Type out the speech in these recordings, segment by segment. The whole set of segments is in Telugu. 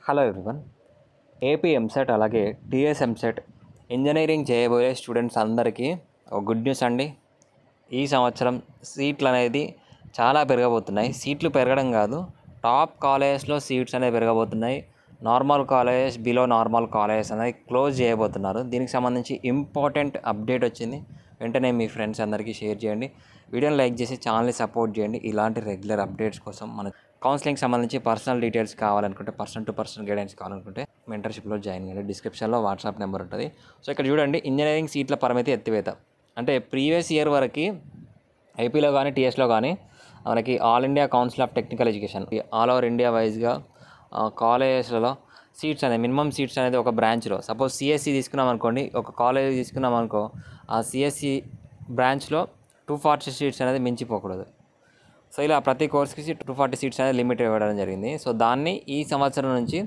Hello everyone. ఏపీ ఎంసెట్ అలాగే టీఎస్ ఎంసెట్ ఇంజనీరింగ్ చేయబోయే స్టూడెంట్స్ అందరికీ ఒక గుడ్ న్యూస్ అండి. ఈ సంవత్సరం సీట్లు అనేది చాలా పెరగబోతున్నాయి. సీట్లు పెరగడం కాదు, టాప్ కాలేజెస్లో సీట్స్ అనేవి పెరగబోతున్నాయి. Normal colleges, below normal colleges అనేది క్లోజ్ చేయబోతున్నారు. దీనికి సంబంధించి ఇంపార్టెంట్ అప్డేట్ వచ్చింది. వెంటనే మీ ఫ్రెండ్స్ అందరికీ షేర్ చేయండి. వీడియోని లైక్ చేసి ఛానల్ని సపోర్ట్ చేయండి. ఇలాంటి రెగ్యులర్ అప్డేట్స్ కోసం మన కౌన్సిలింగ్ సంబంధించి పర్సనల్ డీటెయిల్స్ కావాలనుకుంటే, పర్సన్ టు పర్సన్ గైడెన్స్ కావాలనుకుంటే మెంటర్షిప్లో జాయిన్ అయ్యండి. డిస్క్రిప్షన్లో వాట్సాప్ నెంబర్ ఉంటుంది. సో ఇక్కడ చూడండి, ఇంజనీరింగ్ సీట్ల పరిమితి ఎత్తివేత. అంటే ప్రీవియస్ ఇయర్ వరకు ఏపీలో కానీ టీఎస్లో కానీ మనకి all India council of technical education all over India వైజ్గా కాలేజెస్లలో సీట్స్ అనేది మినిమం సీట్స్ అనేది ఒక బ్రాంచ్లో, సపోజ్ సిఎస్సి తీసుకున్నాం అనుకోండి, ఒక కాలేజ్ తీసుకున్నాం అనుకో, ఆ సిఎస్సి బ్రాంచ్లో 240 సీట్స్ అనేది మించిపోకూడదు. సో ఇలా ప్రతి కోర్స్కి 240 సీట్స్ అనేది లిమిట్ ఇవ్వడం జరిగింది. సో దాన్ని ఈ సంవత్సరం నుంచి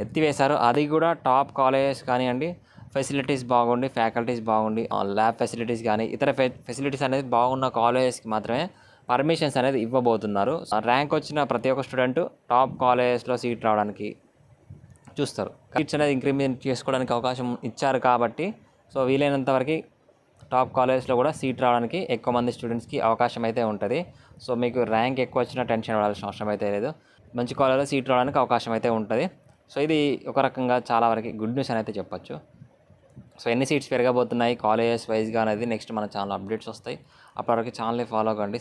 ఎత్తివేశారు. అది కూడా టాప్ కాలేజెస్ కానివ్వండి, ఫెసిలిటీస్ బాగుండి, ఫ్యాకల్టీస్ బాగుండి, ల్యాబ్ ఫెసిలిటీస్ కానీ ఇతర ఫెసిలిటీస్ అనేది బాగున్న కాలేజెస్కి మాత్రమే పర్మిషన్స్ అనేది ఇవ్వబోతున్నారు. ర్యాంక్ వచ్చిన ప్రతి ఒక్క స్టూడెంట్ టాప్ కాలేజెస్లో సీట్ రావడానికి చూస్తారు. సీట్స్ అనేది ఇంక్రిమెంట్ చేసుకోవడానికి అవకాశం ఇచ్చారు కాబట్టి, సో వీలైనంత వరకు టాప్ కాలేజెస్లో కూడా సీట్ రావడానికి ఎక్కువ మంది స్టూడెంట్స్కి అవకాశం అయితే ఉంటుంది. సో మీకు ర్యాంక్ ఎక్కువ వచ్చినా టెన్షన్ పడాల్సిన అవసరం అయితే లేదు. మంచి కాలేజ్లో సీట్ రావడానికి అవకాశం అయితే ఉంటుంది. సో ఇది ఒక రకంగా చాలా వరకు గుడ్ న్యూస్ అని అయితే చెప్పొచ్చు. సో ఎన్ని సీట్స్ పెరగబోతున్నాయి కాలేజెస్ వైజ్గా అనేది నెక్స్ట్ మన ఛానల్ అప్డేట్స్ వస్తాయి. అప్పటివరకు ఛానల్ని ఫాలో అవ్వండి.